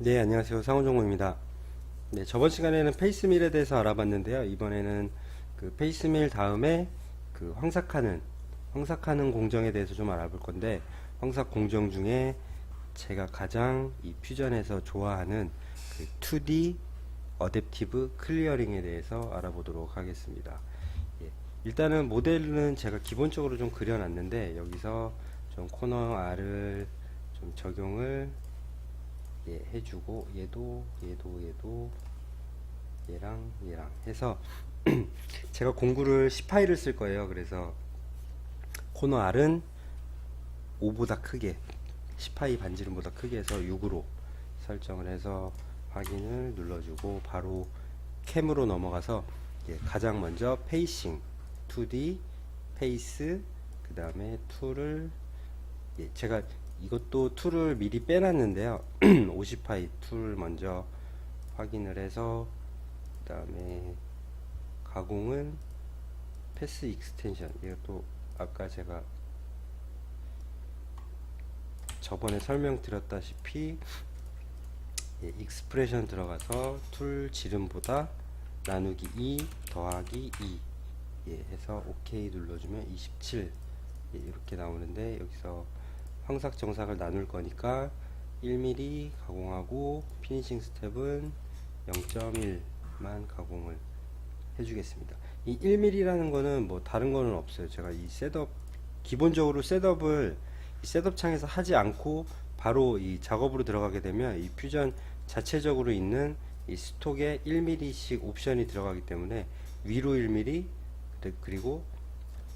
네, 안녕하세요. 상호정보입니다. 네, 저번 시간에는 페이스밀에 대해서 알아봤는데요. 이번에는 그 페이스밀 다음에 그 황삭하는 공정에 대해서 좀 알아볼 건데, 황삭 공정 중에 제가 가장 이 퓨전에서 좋아하는 그 2D 어댑티브 클리어링에 대해서 알아보도록 하겠습니다. 예, 일단은 모델은 제가 기본적으로 좀 그려놨는데, 여기서 좀 코너 R을 좀 적용을 해주고 얘도 얘랑 해서 제가 공구를 10파이를 쓸 거예요. 그래서 코너 R은 5보다 크게 10파이 반지름보다 크게 해서 6으로 설정을 해서 확인을 눌러주고 바로 캠으로 넘어가서 가장 먼저 페이싱 2D 페이스 그 다음에 툴을 제가 이것도 툴을 미리 빼놨는데요. 50파이 툴 먼저 확인을 해서 그 다음에 가공은 패스 익스텐션, 이것도 아까 제가 저번에 설명드렸다시피 익스프레션 들어가서 툴 지름보다 나누기 2 더하기 2 해서 OK 눌러주면 27 이렇게 나오는데, 여기서 황삭 정삭을 나눌 거니까 1mm 가공하고 피니싱 스텝은 0.1만 가공을 해주겠습니다. 이 1mm라는 거는 뭐 다른 거는 없어요. 제가 이 셋업 기본적으로 셋업을 이 셋업 창에서 하지 않고 바로 이 작업으로 들어가게 되면 이 퓨전 자체적으로 있는 이 스톡에 1mm씩 옵션이 들어가기 때문에 위로 1mm 그리고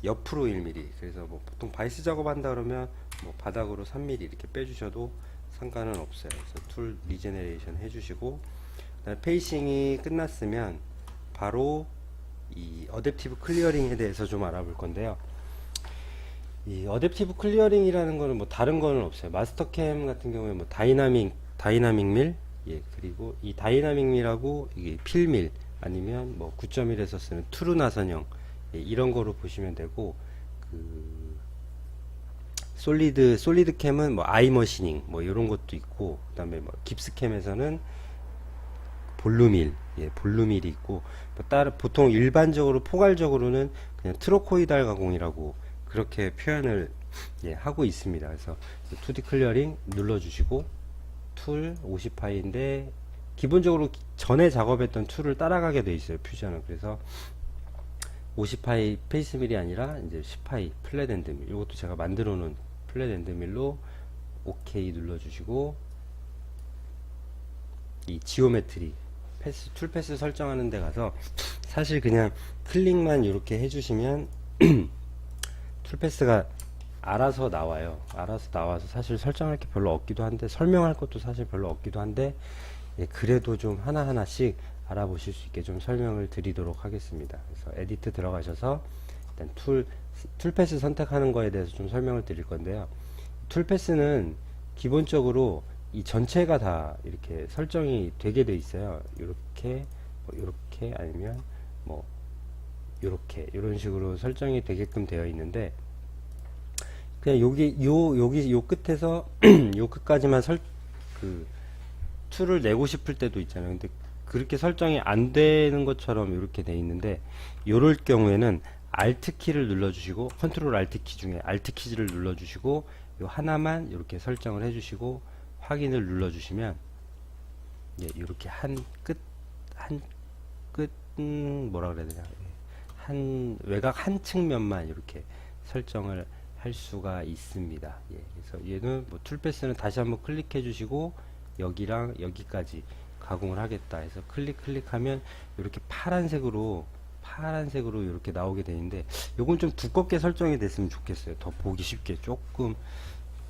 옆으로 1mm, 그래서 뭐 보통 바이스 작업한다 그러면 뭐 바닥으로 3mm 이렇게 빼주셔도 상관은 없어요. 그래서 툴 리제네레이션 해주시고, 그다음에 페이싱이 끝났으면 바로 이 어댑티브 클리어링에 대해서 좀 알아볼 건데요. 이 어댑티브 클리어링이라는 거는 뭐 다른 거는 없어요. 마스터캠 같은 경우에 뭐 다이나믹 밀, 그리고 이 다이나믹 밀하고 이게 필밀 아니면 뭐 9.1에서 쓰는 트루 나선형, 이런 거로 보시면 되고, 그 솔리드 캠은 뭐 아이머시닝 뭐 이런 것도 있고, 그다음에 뭐 깁스캠에서는 볼루밀, 볼루밀이 있고, 뭐 따로 보통 일반적으로 포괄적으로는 그냥 트로코이달 가공이라고 그렇게 표현을 하고 있습니다. 그래서 2D 클리어링 눌러주시고 툴 50파이인데 기본적으로 전에 작업했던 툴을 따라가게 돼 있어요, 퓨전은. 그래서 50파이 페이스밀이 아니라 이제 10파이 플랫 엔드밀, 이것도 제가 만들어 놓은 플랫 엔드밀로 OK 눌러주시고, 이 지오메트리 툴 패스 설정하는 데 가서 사실 그냥 클릭만 이렇게 해주시면 툴 패스가 알아서 나와요. 알아서 나와서 사실 설정할 게 별로 없기도 한데, 설명할 것도 사실 별로 없기도 한데, 그래도 좀 하나하나씩 알아보실 수 있게 좀 설명을 드리도록 하겠습니다. 그래서 에디트 들어가셔서 일단 툴 패스 선택하는 거에 대해서 좀 설명을 드릴 건데요. 툴 패스는 기본적으로 이 전체가 다 이렇게 설정이 되게 돼 있어요. 이렇게 뭐 이렇게 아니면 뭐 이렇게 이런 식으로 설정이 되게끔 되어 있는데, 그냥 여기 요 끝에서 요 끝까지만 그 툴을 내고 싶을 때도 있잖아요. 근데 그렇게 설정이 안 되는 것처럼 이렇게 돼 있는데, 요럴 경우에는 Alt 키를 눌러주시고, 컨트롤 Alt 키 중에 Alt 키를 눌러주시고 요 하나만 이렇게 설정을 해주시고 확인을 눌러주시면 이렇게 뭐라 그래야 되냐, 한 외곽 한 측면만 이렇게 설정을 할 수가 있습니다. 그래서 얘는 뭐 툴패스는 다시 한번 클릭해 주시고 여기랑 여기까지 가공을 하겠다 해서 클릭하면 이렇게 파란색으로 이렇게 나오게 되는데, 요건 좀 두껍게 설정이 됐으면 좋겠어요. 더 보기 쉽게. 조금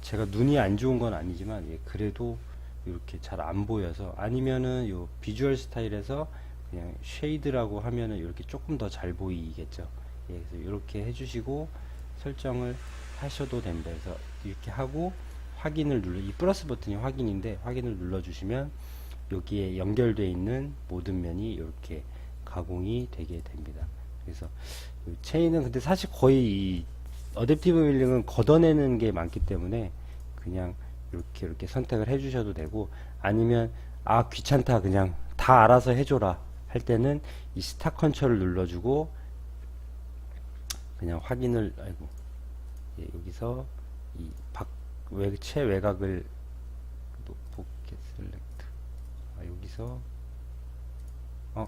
제가 눈이 안 좋은 건 아니지만 그래도 이렇게 잘 안 보여서, 아니면은 요 비주얼 스타일에서 그냥 쉐이드라고 하면은 이렇게 조금 더 잘 보이겠죠. 그래서 이렇게 해주시고 설정을 하셔도 됩니다. 그래서 이렇게 하고 확인을 이 플러스 버튼이 확인인데 확인을 눌러주시면 여기에 연결되어 있는 모든 면이 이렇게 가공이 되게 됩니다. 그래서 체인은 근데 사실 거의 이 어댑티브 밀링은 걷어내는 게 많기 때문에 그냥 이렇게 선택을 해 주셔도 되고, 아니면 아 귀찮다 그냥 다 알아서 해줘라 할 때는 이 스탑 컨트롤을 눌러주고 그냥 확인을, 아이고, 예, 여기서 이 최외곽을 포켓 셀렉트, 여기서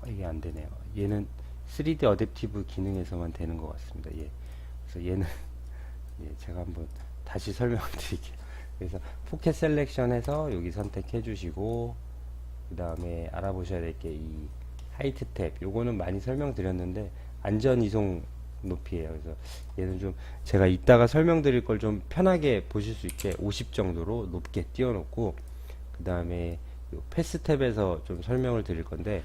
이게 안 되네요. 얘는 3D 어댑티브 기능에서만 되는 것 같습니다. 예. 그래서 얘는 예, 제가 한번 다시 설명을 드릴게요. 그래서 포켓 셀렉션에서 여기 선택해 주시고, 그 다음에 알아보셔야 될 게 이 하이트 탭, 요거는 많이 설명드렸는데 안전 이송 높이에요. 그래서 얘는 좀 제가 이따가 설명드릴 걸 좀 편하게 보실 수 있게 50 정도로 높게 띄워놓고, 그 다음에 패스 탭에서 좀 설명을 드릴 건데,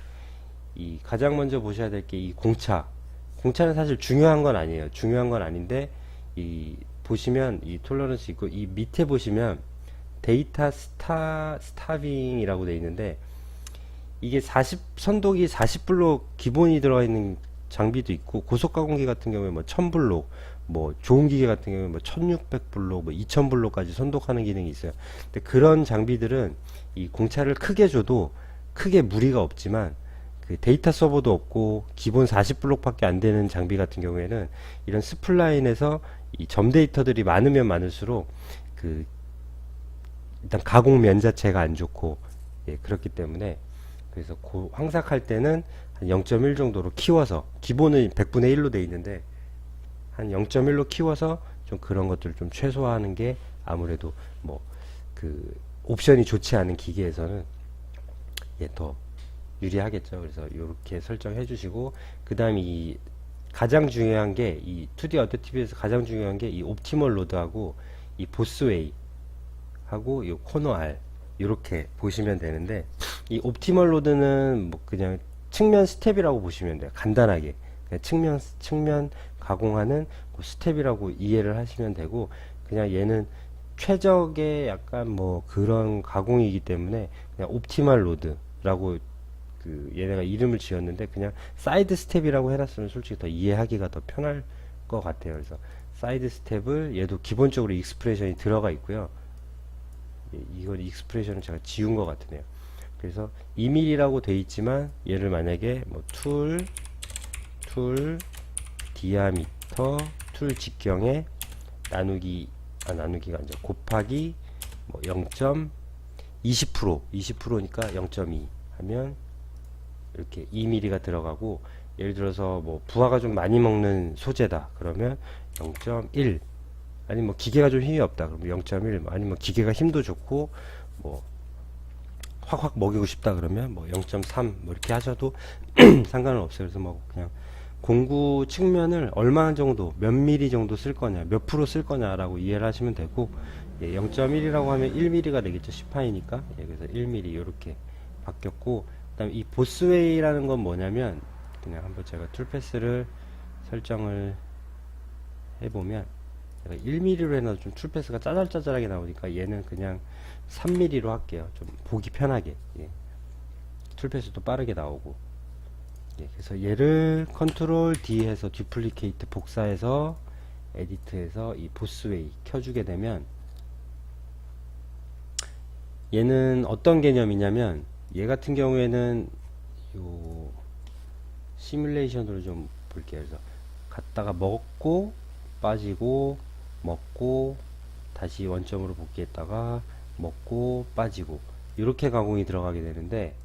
이 가장 먼저 보셔야 될 게 이 공차는 사실 중요한 건 아니에요. 중요한 건 아닌데, 이 보시면 이 톨러런스 있고, 이 밑에 보시면 데이터 스타빙이라고 되어 있는데, 이게 선독이 40블록 기본이 들어가 있는 장비도 있고, 고속 가공기 같은 경우에 뭐 1000블록, 뭐 좋은 기계 같은 경우에 뭐 1600블록, 뭐 2000블록까지 선독하는 기능이 있어요. 근데 그런 장비들은 이 공차를 크게 줘도 크게 무리가 없지만, 그 데이터 서버도 없고 기본 40블록 밖에 안 되는 장비 같은 경우에는 이런 스플라인에서 이 점 데이터들이 많으면 많을수록 그 일단 가공면 자체가 안 좋고, 예, 그렇기 때문에, 그래서 황삭할 때는 한 0.1 정도로 키워서, 기본은 100분의 1로 돼 있는데 한 0.1로 키워서 좀 그런 것들을 좀 최소화하는 게 아무래도 뭐 그 옵션이 좋지 않은 기계에서는 예, 더 유리하겠죠. 그래서 이렇게 설정해 주시고, 그 다음에 이 가장 중요한 게, 이 2D 어댑티브에서 가장 중요한 게 이 옵티멀 로드하고 이 보스웨이 하고 이 코너 R, 이렇게 보시면 되는데, 이 옵티멀 로드는 뭐 그냥 측면 스텝이라고 보시면 돼요. 간단하게 그냥 측면 가공하는 그 스텝이라고 이해를 하시면 되고, 그냥 얘는 최적의 약간 뭐 그런 가공이기 때문에 그냥 옵티멀 로드라고 그 얘네가 이름을 지었는데, 그냥 사이드 스텝이라고 해놨으면 솔직히 더 이해하기가 더 편할 것 같아요. 그래서 사이드 스텝을, 얘도 기본적으로 익스프레션이 들어가 있고요. 이걸 익스프레션을 제가 지운 것 같으네요. 그래서 2mm라고 돼 있지만 얘를 만약에 뭐 툴 디아미터 툴 직경에 나누기가 아니죠, 곱하기 뭐 20%니까 0.2 하면 이렇게 2mm가 들어가고, 예를 들어서 뭐 부하가 좀 많이 먹는 소재다 그러면 0.1, 아니면 뭐 기계가 좀 힘이 없다 그러면 0.1, 아니면 기계가 힘도 좋고 뭐 확 먹이고 싶다 그러면 뭐 0.3 뭐 이렇게 하셔도 상관은 없어요. 그래서 뭐 그냥 공구 측면을 얼마 정도, 몇 미리 정도 쓸 거냐, 몇 프로 쓸 거냐라고 이해를 하시면 되고, 예, 0.1이라고 하면 1mm가 되겠죠. 10파이니까. 예, 그래서 1mm 이렇게 바뀌었고, 그다음에 이 보스웨이라는 건 뭐냐면, 그냥 한번 제가 툴패스를 설정을 해보면, 제가 1mm로 해놔도 좀 툴패스가 짜잘짜잘하게 나오니까 얘는 그냥 3mm로 할게요. 좀 보기 편하게. 예. 툴패스도 빠르게 나오고. 예, 그래서 얘를 컨트롤 D 해서 듀플리케이트 복사해서 에디트해서 이 보스웨이 켜주게 되면, 얘는 어떤 개념이냐면, 얘 같은 경우에는 요 시뮬레이션으로 좀 볼게요. 그래서 갔다가 먹고 빠지고 먹고 다시 원점으로 복귀했다가 먹고 빠지고 이렇게 가공이 들어가게 되는데,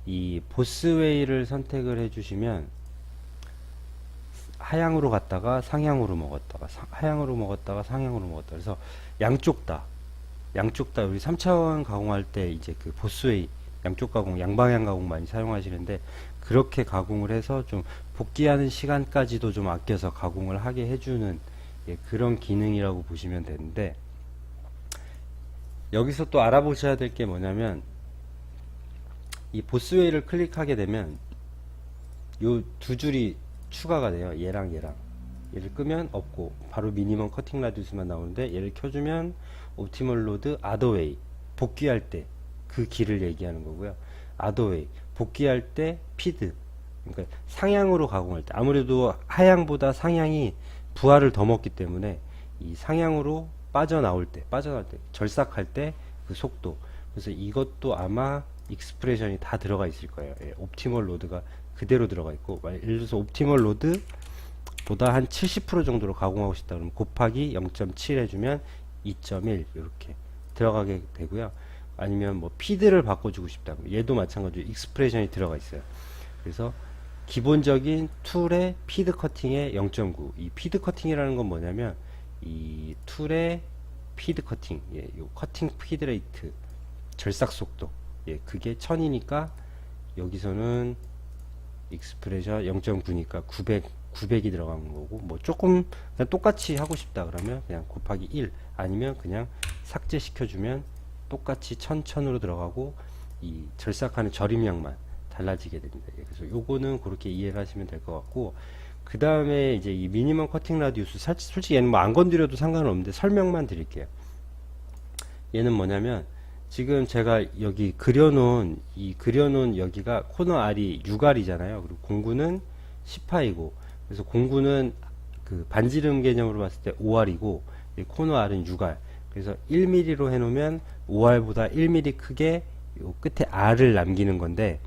이 보스웨이를 선택을 해주시면 하향으로 갔다가 상향으로 먹었다가 하향으로 먹었다가 상향으로 먹었다, 그래서 양쪽 다 우리 3차원 가공할 때 이제 그 보스웨이 양쪽 가공, 양방향 가공 많이 사용하시는데, 그렇게 가공을 해서 좀 복귀하는 시간까지도 좀 아껴서 가공을 하게 해주는, 예, 그런 기능이라고 보시면 되는데, 여기서 또 알아보셔야 될 게 뭐냐면, 이 보스웨이를 클릭하게 되면 요 두 줄이 추가가 돼요. 얘랑 얘를 끄면 없고 바로 미니멈 커팅 라디우스만 나오는데, 얘를 켜주면 옵티멀 로드 아더웨이, 복귀할 때 그 길을 얘기하는 거고요. 아더웨이, 복귀할 때 피드, 그러니까 상향으로 가공할 때, 아무래도 하향보다 상향이 부하를 더 먹기 때문에 이 상향으로 빠져나올 때 절삭할 때 그 속도. 그래서 이것도 아마 익스프레션이 다 들어가 있을 거예요. 예, 옵티멀 로드가 그대로 들어가 있고, 예를 들어서 옵티멀 로드 보다 한 70% 정도로 가공하고 싶다 그러면 곱하기 0.7 해주면 2.1 이렇게 들어가게 되고요. 아니면 뭐 피드를 바꿔주고 싶다 그러면 얘도 마찬가지로 익스프레션이 들어가 있어요. 그래서 기본적인 툴의 피드 커팅의 0.9. 이 피드 커팅이라는 건 뭐냐면 이 툴의 피드 커팅, 예, 요 커팅 피드 레이트, 절삭 속도, 예, 그게 1000이니까 여기서는 익스프레션 0.9니까 900이 들어가는 거고, 뭐 조금 그냥 똑같이 하고 싶다 그러면 그냥 곱하기 1 아니면 그냥 삭제시켜주면 똑같이 1000으로 들어가고 이 절삭하는 절임량만 달라지게 됩니다. 예, 그래서 요거는 그렇게 이해를 하시면 될 것 같고, 그 다음에 이제 이 미니멈 커팅 라디우스, 솔직히 얘는 뭐 안 건드려도 상관은 없는데 설명만 드릴게요. 얘는 뭐냐면 지금 제가 여기 그려놓은 여기가 코너 R이 6R이잖아요. 그리고 공구는 10파이고, 그래서 공구는 그 반지름 개념으로 봤을 때 5R이고 코너 R은 6R. 그래서 1mm로 해놓으면 5R보다 1mm 크게 요 끝에 R을 남기는 건데,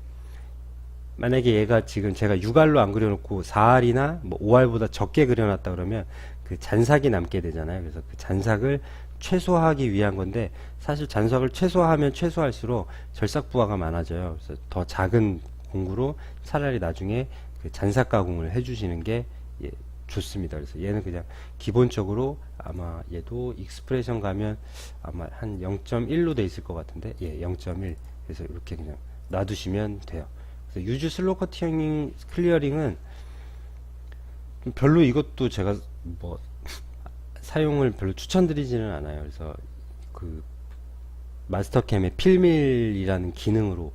만약에 얘가 지금 제가 6R로 안 그려놓고 4R이나 뭐 5R보다 적게 그려놨다 그러면 그 잔삭이 남게 되잖아요. 그래서 그 잔삭을 최소화하기 위한 건데, 사실 잔삭을 최소화하면 최소할수록 절삭 부하가 많아져요. 그래서 더 작은 공구로 차라리 나중에 그 잔삭 가공을 해주시는 게 예, 좋습니다. 그래서 얘는 그냥 기본적으로 아마 얘도 익스프레션 가면 아마 한 0.1로 돼 있을 것 같은데, 예, 0.1. 그래서 이렇게 그냥 놔두시면 돼요. 그래서 유즈 슬로우 커팅 클리어링은 별로 이것도 제가 뭐 사용을 별로 추천드리지는 않아요. 그래서 그 마스터캠의 필밀이라는 기능으로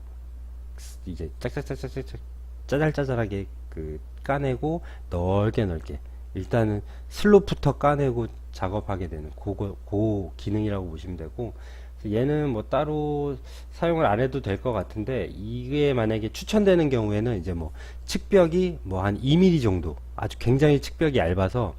이제 짝짝짝짝짝 짜잘짜잘하게 그 까내고 넓게 일단은 슬로프터 까내고 작업하게 되는 그 기능이라고 보시면 되고, 얘는 뭐 따로 사용을 안 해도 될 것 같은데, 이게 만약에 추천되는 경우에는 이제 뭐 측벽이 뭐 한 2mm 정도, 아주 굉장히 측벽이 얇아서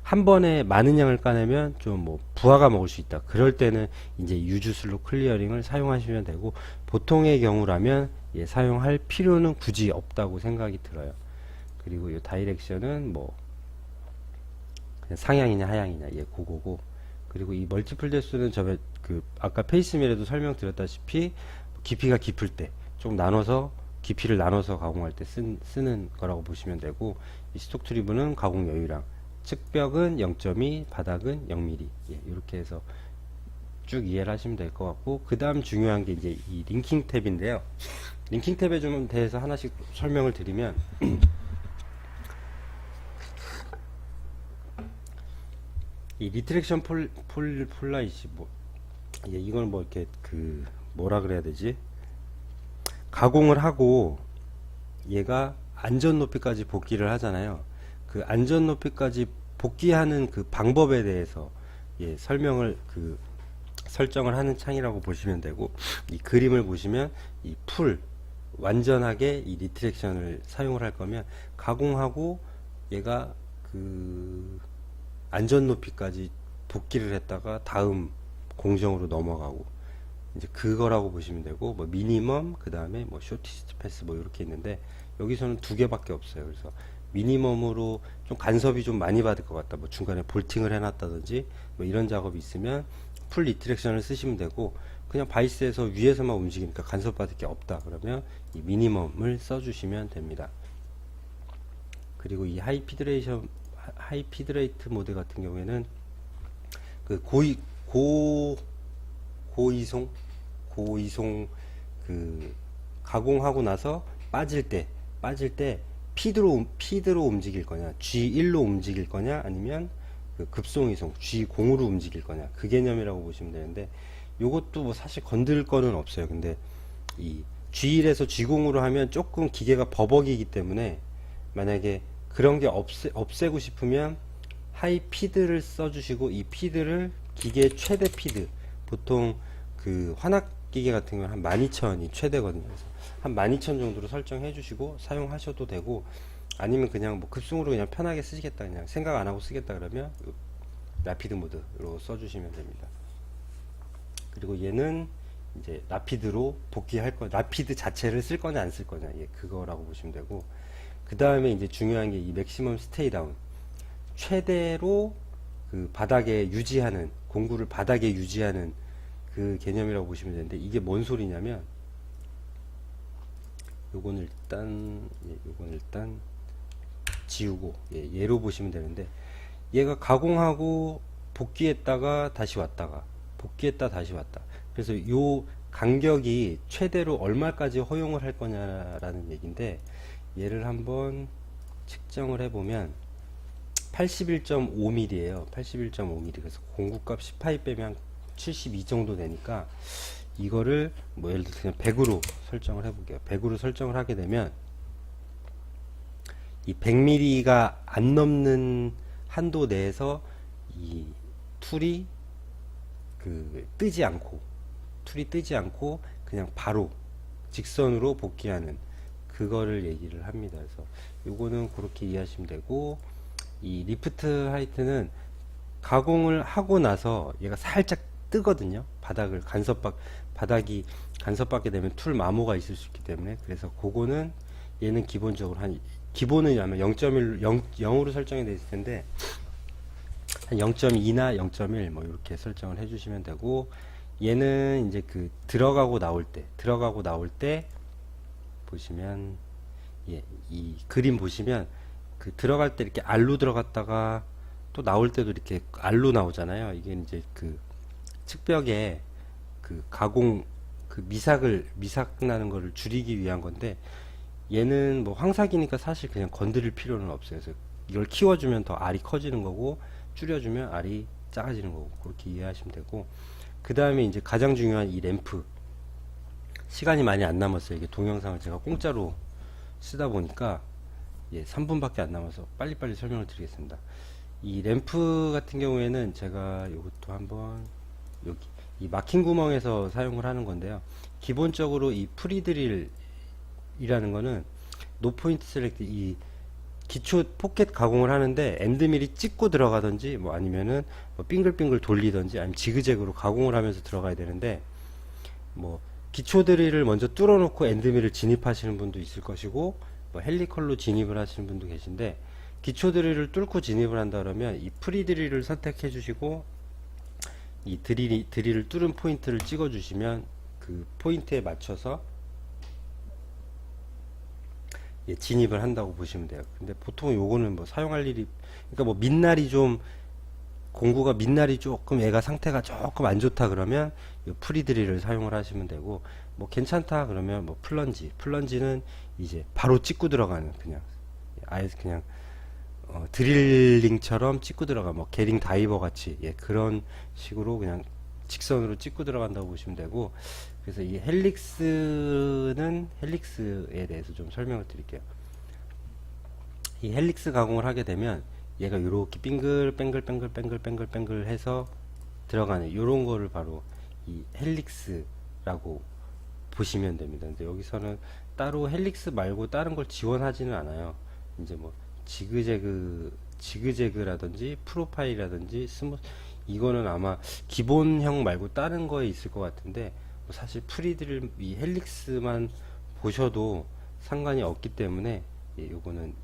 한 번에 많은 양을 까내면 좀 뭐 부하가 먹을 수 있다. 그럴 때는 이제 유즈슬로 클리어링을 사용하시면 되고, 보통의 경우라면 예, 사용할 필요는 굳이 없다고 생각이 들어요. 그리고 이 다이렉션은 뭐 그냥 상향이냐 하향이냐, 예, 그거고. 그리고 이 멀티플 대수는 저번에 그 아까 페이스밀에도 설명드렸다시피 깊이가 깊을 때 좀 나눠서 깊이를 나눠서 가공할 때 쓰는 거라고 보시면 되고, 이 스톡 트리브는 가공 여유량, 측벽은 0.2, 바닥은 0mm, 예, 이렇게 해서 쭉 이해를 하시면 될 것 같고, 그 다음 중요한 게 이제 이 링킹 탭인데요. 링킹 탭에 좀 대해서 하나씩 설명을 드리면 이 리트렉션 폴라이시 뭐, 예, 이걸 뭐 이렇게 그 뭐라 그래야 되지? 가공을 하고 얘가 안전 높이까지 복귀를 하잖아요. 그 안전 높이까지 복귀하는 그 방법에 대해서 예, 설정을 하는 창이라고 보시면 되고, 이 그림을 보시면 이 완전하게 이 리트렉션을 사용을 할 거면 가공하고 얘가 그 안전 높이까지 복귀를 했다가 다음 공정으로 넘어가고, 이제 그거라고 보시면 되고, 뭐 미니멈, 그 다음에 뭐 쇼티스트 패스 뭐 이렇게 있는데, 여기서는 두 개밖에 없어요. 그래서 미니멈으로 좀 간섭이 좀 많이 받을 것 같다, 뭐 중간에 볼팅을 해놨다든지 뭐 이런 작업이 있으면 풀 리트렉션을 쓰시면 되고, 그냥 바이스에서 위에서만 움직이니까 간섭 받을 게 없다 그러면 이 미니멈을 써주시면 됩니다. 그리고 이 하이 피드레이트 모드 같은 경우에는 그 고이송 그 가공하고 나서 빠질 때 피드로 움직일 거냐, G1로 움직일 거냐, 아니면 그 급송이송 G0으로 움직일 거냐, 그 개념이라고 보시면 되는데, 요것도 뭐 사실 건들 거는 없어요. 근데 이 G1에서 G0으로 하면 조금 기계가 버벅이기 때문에, 만약에 그런 게 없애고 싶으면 하이 피드를 써주시고, 이 피드를 기계 최대 피드, 보통 그 환압 기계 같은 경우는 한 12,000이 최대거든요. 그래서 한 12,000 정도로 설정해 주시고 사용하셔도 되고, 아니면 그냥 뭐 급속으로 그냥 편하게 쓰시겠다, 그냥 생각 안 하고 쓰겠다 그러면 라피드 모드로 써주시면 됩니다. 그리고 얘는 이제 라피드로 복귀할 거, 라피드 자체를 쓸 거냐 안 쓸 거냐, 예, 그거라고 보시면 되고, 그 다음에 이제 중요한 게 이 맥시멈 스테이 다운, 최대로 그 바닥에 유지하는, 공구를 바닥에 유지하는 그 개념이라고 보시면 되는데, 이게 뭔 소리냐면, 요건 일단 지우고, 예, 얘로 보시면 되는데, 얘가 가공하고 복귀했다가 다시 왔다가 복귀했다 다시 왔다. 그래서 요 간격이 최대로 얼마까지 허용을 할 거냐라는 얘기인데, 얘를 한번 측정을 해보면 81.5mm예요. 81.5mm. 그래서 공구값 18 빼면 72 정도 되니까, 이거를 뭐 예를 들어서 그냥 100으로 설정을 해볼게요. 100으로 설정을 하게 되면 이 100mm가 안 넘는 한도 내에서 이 툴이 뜨지 않고 그냥 바로 직선으로 복귀하는 그거를 얘기를 합니다. 그래서 요거는 그렇게 이해하시면 되고, 이 리프트 하이트는 가공을 하고 나서 얘가 살짝 뜨거든요. 바닥이 간섭받게 되면 툴 마모가 있을 수 있기 때문에. 그래서 그거는 얘는 기본적으로 기본은 아마 0.0으로 설정이 되어 있을 텐데, 한 0.2나 0.1 뭐 이렇게 설정을 해주시면 되고, 얘는 이제 들어가고 나올 때 보시면, 예, 이 그림 보시면 들어갈 때 이렇게 알로 들어갔다가 또 나올 때도 이렇게 알로 나오잖아요. 이게 이제 측벽에 가공 미삭 나는 거를 줄이기 위한 건데, 얘는 뭐 황삭이니까 사실 그냥 건드릴 필요는 없어요. 그래서 이걸 키워주면 더 알이 커지는 거고, 줄여주면 알이 작아지는 거고, 그렇게 이해하시면 되고, 그 다음에 이제 가장 중요한 이 램프, 시간이 많이 안 남았어요. 이게 동영상을 제가 공짜로 쓰다 보니까, 예, 3분밖에 안 남아서 빨리빨리 설명을 드리겠습니다. 이 램프 같은 경우에는 제가 이것도 한번 여기 이 막힌 구멍에서 사용을 하는 건데요. 기본적으로 이 프리드릴이라는 거는 노포인트 셀렉트, 이 기초 포켓 가공을 하는데 엔드밀이 찍고 들어가든지 뭐 아니면은 뭐 빙글빙글 돌리든지 아니면 지그재그로 가공을 하면서 들어가야 되는데, 뭐 기초 드릴을 먼저 뚫어 놓고 엔드밀을 진입하시는 분도 있을 것이고, 뭐 헬리컬로 진입을 하시는 분도 계신데, 기초 드릴을 뚫고 진입을 한다 그러면 이 프리 드릴을 선택해 주시고, 이 드릴을 뚫은 포인트를 찍어 주시면 그 포인트에 맞춰서, 예, 진입을 한다고 보시면 돼요. 근데 보통 요거는 뭐 사용할 일이, 그러니까 뭐 공구가 민날이 조금 얘가 상태가 조금 안 좋다 그러면 요 프리드릴을 사용을 하시면 되고, 뭐 괜찮다 그러면 뭐 플런지는 이제 바로 찍고 들어가는, 그냥 아예 그냥 드릴링처럼 찍고 들어가, 뭐 게링 다이버 같이, 예, 그런 식으로 그냥 직선으로 찍고 들어간다고 보시면 되고. 그래서 이 헬릭스에 대해서 좀 설명을 드릴게요. 이 헬릭스 가공을 하게 되면 얘가 이렇게 뱅글 해서 들어가는 요런 거를 바로 이 헬릭스라고 보시면 됩니다. 근데 여기서는 따로 헬릭스 말고 다른 걸 지원하지는 않아요. 이제 뭐 지그재그라든지 프로파일이라든지 이거는 아마 기본형 말고 다른 거에 있을 것 같은데, 뭐 사실 프리드릴 이 헬릭스만 보셔도 상관이 없기 때문에, 예, 요거는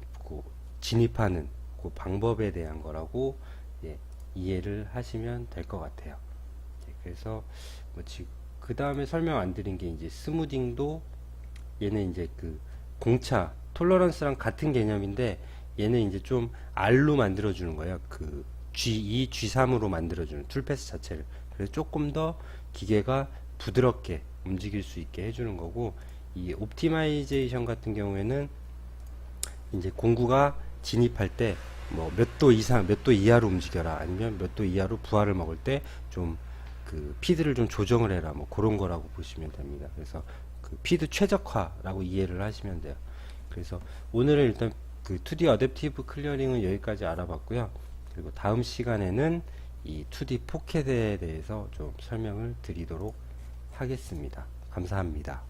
진입하는 그 방법에 대한 거라고, 예, 이해를 하시면 될 것 같아요. 예, 그래서 뭐 그 다음에 설명 안 드린 게 이제 스무딩도, 얘는 이제 공차 톨러런스랑 같은 개념인데, 얘는 이제 좀 R로 만들어 주는 거예요. G2, G3으로 만들어 주는 툴패스 자체를. 그래서 조금 더 기계가 부드럽게 움직일 수 있게 해주는 거고, 이 옵티마이제이션 같은 경우에는 이제 공구가 진입할 때 뭐 몇 도 이상, 몇 도 이하로 움직여라, 아니면 몇 도 이하로 부하를 먹을 때 좀 피드를 좀 조정을 해라, 뭐 그런 거라고 보시면 됩니다. 그래서 피드 최적화라고 이해를 하시면 돼요. 그래서 오늘은 일단 2D 어댑티브 클리어링은 여기까지 알아봤고요. 그리고 다음 시간에는 이 2D 포켓에 대해서 좀 설명을 드리도록 하겠습니다. 감사합니다.